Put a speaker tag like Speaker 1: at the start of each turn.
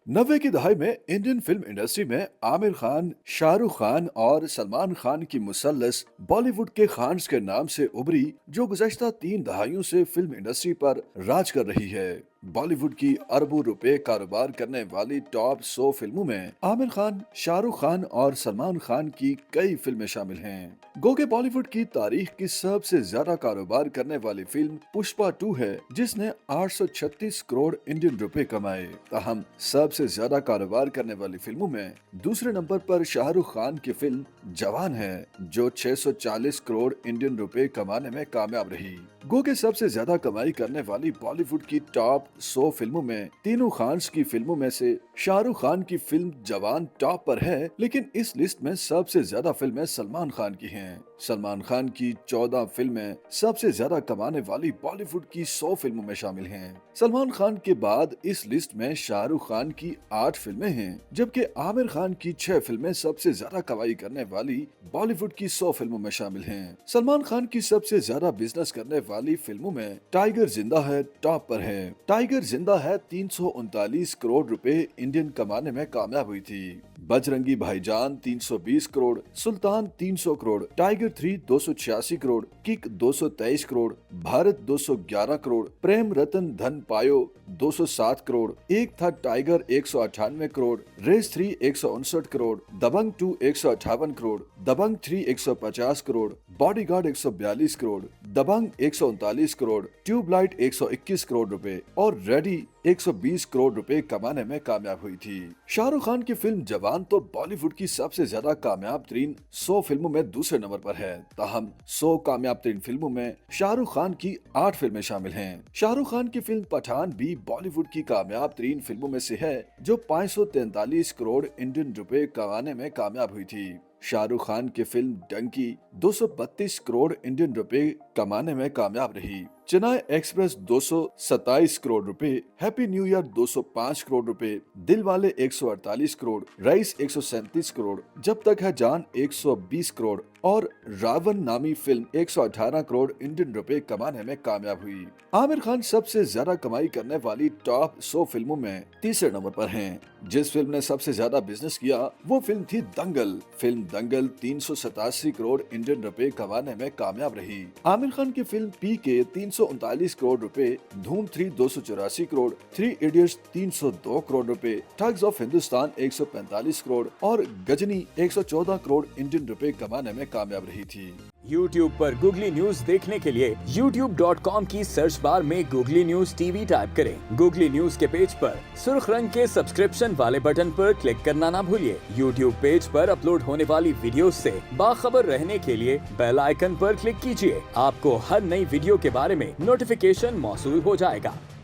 Speaker 1: 90 की दहाई में इंडियन फिल्म इंडस्ट्री में आमिर खान, शाहरुख खान और सलमान खान की मुसल्लस बॉलीवुड के खान्स के नाम से उभरी, जो गुज़श्ता 3 दहाइयों से फिल्म इंडस्ट्री पर राज कर रही है। बॉलीवुड की अरबों रुपए कारोबार करने वाली टॉप 100 फिल्मों में आमिर खान, शाहरुख खान और सलमान खान की कई फिल्में शामिल हैं। गो के बॉलीवुड की तारीख की सबसे ज्यादा कारोबार करने वाली फिल्म पुष्पा 2 है, जिसने 836 करोड़ इंडियन रुपए कमाए। ताहम सबसे ज्यादा कारोबार करने वाली फिल्मों में दूसरे नंबर पर शाहरुख खान की फिल्म जवान है, जो 640 करोड़ इंडियन रुपए कमाने में कामयाब रही। गो के सबसे ज्यादा कमाई करने वाली बॉलीवुड की टॉप 100 फिल्मों में तीनों खान्स की फिल्मों में से शाहरुख खान की फिल्म जवान टॉप पर है, लेकिन इस लिस्ट में सबसे ज्यादा फिल्में सलमान खान की हैं। सलमान खान की 14 फिल्में सबसे ज्यादा कमाने वाली बॉलीवुड की 100 फिल्मों में शामिल हैं। सलमान खान के बाद इस लिस्ट में शाहरुख खान की 8 फिल्में हैं, जबकि आमिर खान की 6 फिल्में सबसे ज्यादा कमाई करने वाली बॉलीवुड की 100 फिल्मों में शामिल हैं। सलमान खान की सबसे ज्यादा बिजनेस करने वाली फिल्मों में टाइगर जिंदा है टॉप पर है। टाइगर जिंदा है 339 करोड़ रुपए इंडियन कमाने में कामयाब हुई थी। बजरंगी भाईजान 320 करोड़, सुल्तान 300 करोड़, टाइगर 3 286 करोड़, किक 223 करोड़, भारत 211 करोड़, प्रेम रतन धन पायो 207 करोड़, एक था टाइगर 198 करोड़, रेस 3 159 करोड़, दबंग 2 158 करोड़, दबंग 3 150 करोड़, बॉडीगार्ड 142 करोड़, दबंग 139 करोड़, ट्यूबलाइट 121 करोड़ रुपए और रेडी 120 करोड़ रुपए कमाने में कामयाब हुई थी। शाहरुख खान की फिल्म जवान तो बॉलीवुड की सबसे ज्यादा कामयाब तरीन 100 फिल्मों में दूसरे नंबर पर है। ताहम 100 कामयाब तरीन फिल्मों में शाहरुख खान की 8 फिल्में शामिल हैं। शाहरुख खान की फिल्म पठान भी बॉलीवुड की कामयाब तरीन फिल्मों में से है, जो 543 करोड़ इंडियन रुपए कमाने में कामयाब हुई थी। शाहरुख खान की फिल्म डंकी 232 करोड़ इंडियन रुपए कमाने में कामयाब रही। चेन्नई एक्सप्रेस 227 करोड़ रुपए, हैप्पी न्यू ईयर 205 करोड़ रुपए, दिल वाले 148 करोड़, रईस 137 करोड़, जब तक है जान 120 करोड़ और रावण नामी फिल्म 118 करोड़ इंडियन रुपए कमाने में कामयाब हुई। आमिर खान सबसे ज्यादा कमाई करने वाली टॉप 100 फिल्मों में तीसरे नंबर पर हैं। जिस फिल्म ने सबसे ज्यादा बिजनेस किया वो फिल्म थी दंगल। फिल्म दंगल 387 करोड़ इंडियन रुपए कमाने में कामयाब रही। आमिर खान की फिल्म पी के 339 करोड़ रुपए, धूम 3 284 करोड़, 3 इडियट्स 302 करोड़ रुपए, ठग्स ऑफ हिंदुस्तान 145 करोड़ और गजनी 114 करोड़ इंडियन रुपए कमाने में कामयाब रही थी।
Speaker 2: YouTube पर गूगली न्यूज देखने के लिए youtube.com की सर्च बार में गूगली न्यूज टीवी टाइप करें। गूगली न्यूज के पेज पर सुर्ख रंग के सब्सक्रिप्शन वाले बटन पर क्लिक करना ना भूलिए। YouTube पेज पर अपलोड होने वाली वीडियोस से बाखबर रहने के लिए बेल आइकन पर क्लिक कीजिए। आपको हर नई वीडियो के बारे में नोटिफिकेशन मौसूल हो जाएगा।